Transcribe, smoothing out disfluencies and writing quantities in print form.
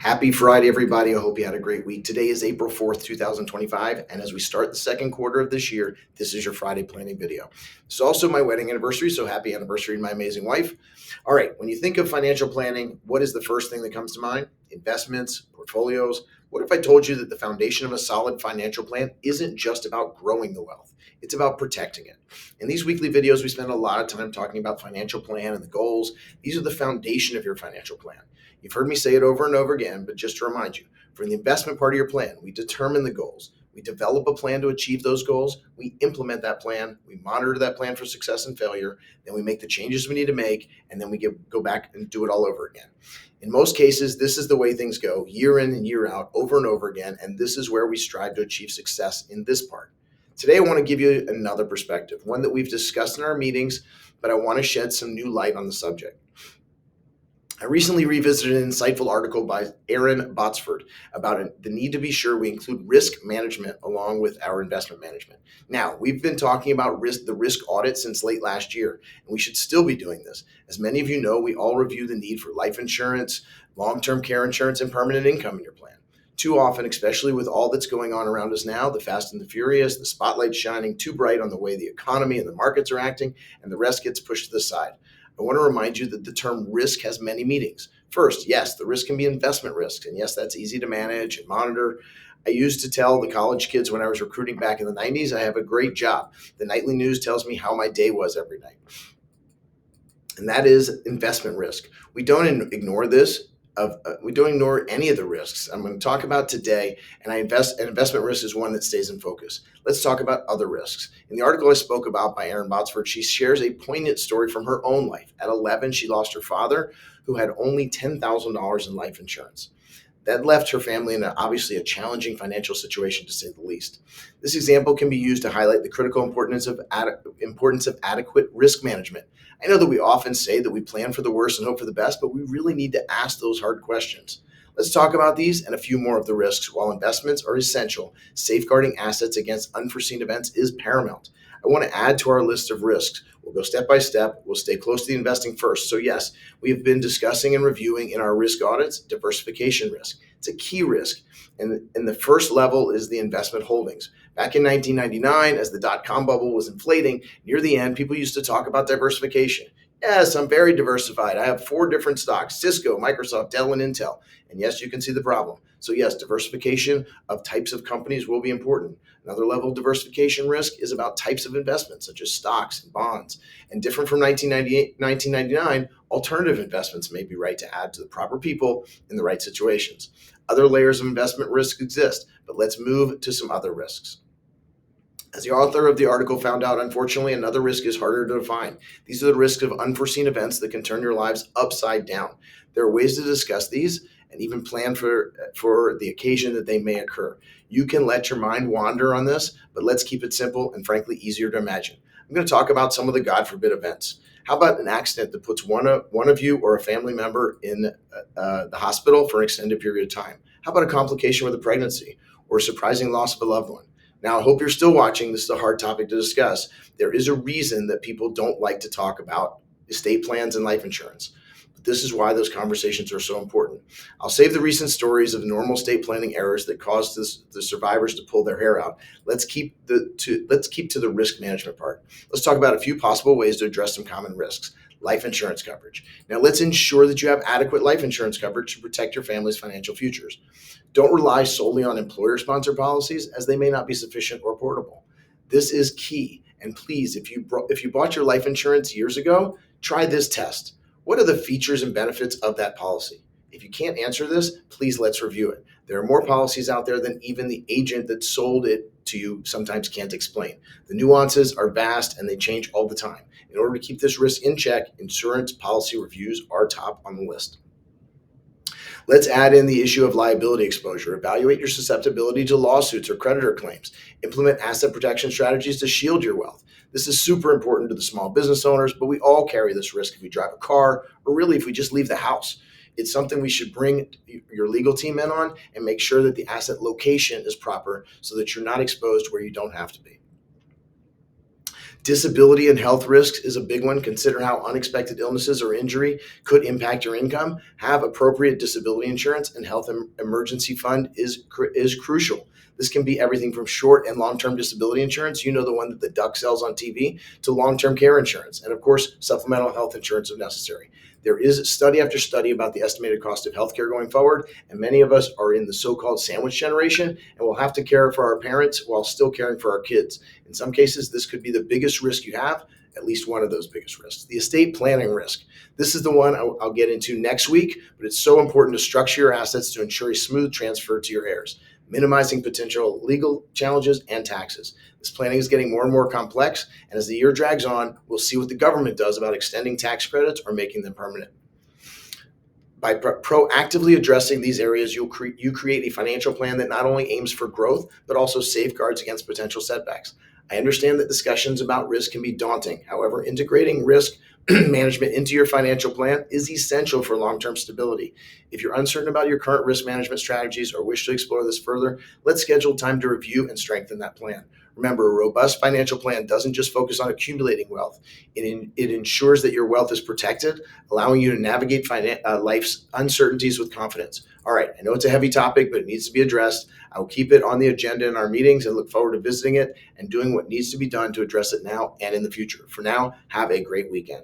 Happy Friday, everybody. I hope you had a great week. Today is April 4th, 2025. And as we start the second quarter of this year, this is your Friday planning video. It's also my wedding anniversary, so happy anniversary to my amazing wife. All right, when you think of financial planning, what is the first thing that comes to mind? Investments, portfolios. What if I told you that the foundation of a solid financial plan isn't just about growing the wealth? It's about protecting it. In these weekly videos, we spend a lot of time talking about financial plan and the goals. These are the foundation of your financial plan. You've heard me say it over and over again, but just to remind you, for the investment part of your plan, we determine the goals. We develop a plan to achieve those goals. We implement that plan. We monitor that plan for success and failure. Then we make the changes we need to make, and then we go back and do it all over again. In most cases, this is the way things go year in and year out, over and over again, and this is where we strive to achieve success in this part. Today, I want to give you another perspective, one that we've discussed in our meetings, but I want to shed some new light on the subject. I recently revisited an insightful article by Aaron Botsford about the need to be sure we include risk management along with our investment management. Now, we've been talking about the risk audit since late last year, and we should still be doing this. As many of you know, we all review the need for life insurance, long-term care insurance, and permanent income in your plan. Too often, especially with all that's going on around us now, the fast and the furious, the spotlight shining too bright on the way the economy and the markets are acting, and the rest gets pushed to the side. I want to remind you that the term risk has many meanings. First, yes, the risk can be investment risk. And yes, that's easy to manage and monitor. I used to tell the college kids when I was recruiting back in the 90s, I have a great job. The nightly news tells me how my day was every night. And that is investment risk. We don't ignore this. We don't ignore any of the risks I'm going to talk about today, and investment risk is one that stays in focus. Let's talk about other risks. In the article I spoke about by Aaron Botsford, she shares a poignant story from her own life. At 11, she lost her father, who had only $10,000 in life insurance. That left her family in obviously a challenging financial situation, to say the least. This example can be used to highlight the critical importance of adequate risk management. I know that we often say that we plan for the worst and hope for the best, but we really need to ask those hard questions. Let's talk about these and a few more of the risks. While investments are essential, safeguarding assets against unforeseen events is paramount. I want to add to our list of risks. We'll go step by step. We'll stay close to the investing first. So yes, we have been discussing and reviewing in our risk audits diversification risk. It's a key risk. And the first level is the investment holdings. Back in 1999, as the dot-com bubble was inflating, near the end, people used to talk about diversification. Yes, I'm very diversified. I have 4 different stocks: Cisco, Microsoft, Dell, and Intel. And yes, you can see the problem. So yes, diversification of types of companies will be important. Another level of diversification risk is about types of investments, such as stocks and bonds. And different from 1999, alternative investments may be right to add to the proper people in the right situations. Other layers of investment risk exist, but let's move to some other risks. As the author of the article found out, unfortunately, another risk is harder to define. These are the risks of unforeseen events that can turn your lives upside down. There are ways to discuss these and even plan for the occasion that they may occur. You can let your mind wander on this, but let's keep it simple and frankly easier to imagine. I'm going to talk about some of the God forbid events. How about an accident that puts one of you or a family member in the hospital for an extended period of time? How about a complication with a pregnancy or a surprising loss of a loved one? Now, I hope you're still watching. This is a hard topic to discuss. There is a reason that people don't like to talk about estate plans and life insurance. But this is why those conversations are so important. I'll save the recent stories of normal estate planning errors that caused the survivors to pull their hair out. Let's keep to the risk management part. Let's talk about a few possible ways to address some common risks. Life insurance coverage. Now, let's ensure that you have adequate life insurance coverage to protect your family's financial futures. Don't rely solely on employer-sponsored policies, as they may not be sufficient or portable. This is key. And please, if you bought your life insurance years ago, try this test. What are the features and benefits of that policy? If you can't answer this, please let's review it. There are more policies out there than even the agent that sold it to you sometimes can't explain. The nuances are vast and they change all the time. In order to keep this risk in check, insurance policy reviews are top on the list. Let's add in the issue of liability exposure. Evaluate your susceptibility to lawsuits or creditor claims. Implement asset protection strategies to shield your wealth. This is super important to the small business owners, but we all carry this risk if we drive a car or really if we just leave the house. It's something we should bring your legal team in on and make sure that the asset location is proper so that you're not exposed where you don't have to be. Disability and health risks is a big one. Consider how unexpected illnesses or injury could impact your income. Have appropriate disability insurance, and health emergency fund is crucial. This can be everything from short and long-term disability insurance, the one that the duck sells on TV, to long-term care insurance, and of course, supplemental health insurance if necessary. There is study after study about the estimated cost of healthcare going forward, and many of us are in the so-called sandwich generation, and we'll have to care for our parents while still caring for our kids. In some cases, this could be the biggest risk you have, at least one of those biggest risks. The estate planning risk. This is the one I'll get into next week, but it's so important to structure your assets to ensure a smooth transfer to your heirs, minimizing potential legal challenges and taxes. This planning is getting more and more complex, and as the year drags on, we'll see what the government does about extending tax credits or making them permanent. By proactively addressing these areas, you create a financial plan that not only aims for growth, but also safeguards against potential setbacks. I understand that discussions about risk can be daunting. However, integrating risk management into your financial plan is essential for long-term stability. If you're uncertain about your current risk management strategies or wish to explore this further, let's schedule time to review and strengthen that plan. Remember, a robust financial plan doesn't just focus on accumulating wealth. It ensures that your wealth is protected, allowing you to navigate life's uncertainties with confidence. All right, I know it's a heavy topic, but it needs to be addressed. I will keep it on the agenda in our meetings and look forward to visiting it and doing what needs to be done to address it now and in the future. For now, have a great weekend.